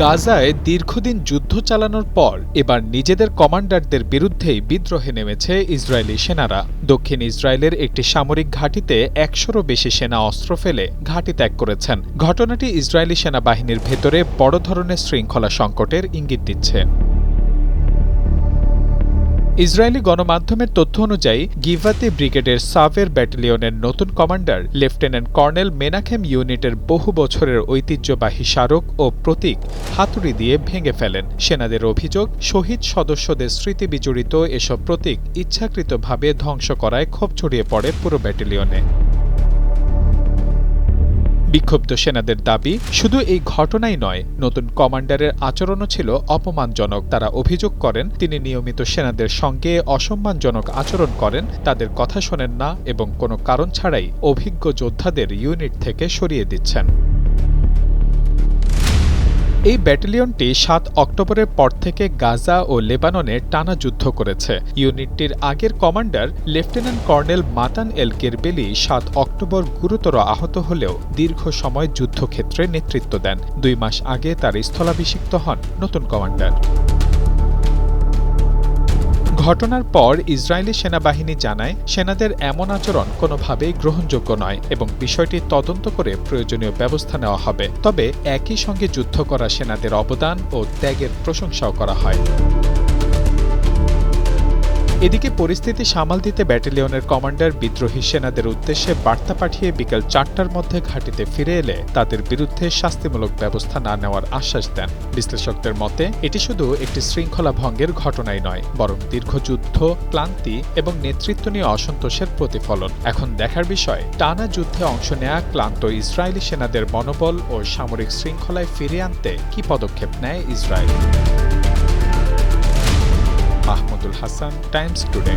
গাজায় দীর্ঘদিন যুদ্ধ চালানোর পর এবার নিজেদের কমান্ডারদের বিরুদ্ধেই বিদ্রোহে নেমেছে ইসরায়েলি সেনারা। দক্ষিণ ইসরায়েলের একটি সামরিক ঘাঁটিতে ১০০রও বেশি সেনা অস্ত্র ফেলে ঘাঁটি ত্যাগ করেছেন। ঘটনাটি ইসরায়েলি সেনাবাহিনীর ভেতরে বড় ধরনের শৃঙ্খলা সংকটের ইঙ্গিত দিচ্ছে। ইসরায়েলি গণমাধ্যমের তথ্য অনুযায়ী গিভাতি ব্রিগেডের সাভের ব্যাটালিয়নের নতুন কমান্ডার লেফটেন্যান্ট কর্নেল মেনাকেম ইউনিটের বহু বছরের ঐতিহ্যবাহী স্মারক ও প্রতীক হাতুড়ি দিয়ে ভেঙে ফেলেন। সেনাদের অভিযোগ, শহীদ সদস্যদের স্মৃতি বিজড়িত এসব প্রতীক ইচ্ছাকৃতভাবে ধ্বংস করায় ক্ষোভ ছড়িয়ে পড়ে পুরো ব্যাটালিয়নে। বিক্ষুব্ধ সেনাদের দাবি, শুধু এই ঘটনাই নয়, নতুন কমান্ডারের আচরণও ছিল অপমানজনক। তারা অভিযোগ করেন তিনি নিয়মিত সেনাদের সঙ্গে অসম্মানজনক আচরণ করেন, তাদের কথা শোনেন না এবং কোনো কারণ ছাড়াই অভিজ্ঞ যোদ্ধাদের ইউনিট থেকে সরিয়ে দিচ্ছেন। এই ব্যাটালিয়নটি ৭ অক্টোবরের পর থেকে গাজা ও লেবাননে টানা যুদ্ধ করেছে। ইউনিটটির আগের কমান্ডার লেফটেন্যান্ট কর্নেল মাতান এল কেরবেলি ৭ অক্টোবর গুরুতর আহত হলেও দীর্ঘ সময় যুদ্ধক্ষেত্রে নেতৃত্ব দেন। ২ মাস আগে তার স্থলাভিষিক্ত হন নতুন কমান্ডার। ঘটনার পর ইসরায়েলি সেনাবাহিনী জানায়, সেনাদের এমন আচরণ কোনোভাবেই গ্রহণযোগ্য নয় এবং বিষয়টি তদন্ত করে প্রয়োজনীয় ব্যবস্থা নেওয়া হবে। তবে একই সঙ্গে যুদ্ধ করা সেনাদের অবদান ও ত্যাগের প্রশংসাও করা হয়। এদিকে পরিস্থিতি সামাল দিতে ব্যাটালিয়নের কমান্ডার বিদ্রোহী সেনাদের উদ্দেশ্যে বার্তা পাঠিয়ে বিকেল ৪টার মধ্যে ঘাঁটিতে ফিরে এলে তাদের বিরুদ্ধে শাস্তিমূলক ব্যবস্থা না নেওয়ার আশ্বাস দেন। বিশ্লেষকদের মতে এটি শুধু একটি শৃঙ্খলা ভঙ্গের ঘটনাই নয়, বরং দীর্ঘ যুদ্ধ, ক্লান্তি এবং নেতৃত্ব নিয়ে অসন্তোষের প্রতিফলন। এখন দেখার বিষয়, টানা যুদ্ধে অংশ নেয়া ক্লান্ত ইসরায়েলি সেনাদের মনোবল ও সামরিক শৃঙ্খলায় ফিরিয়ে আনতে কী পদক্ষেপ নেয় Israel. Mahmudul Hasan, Times today.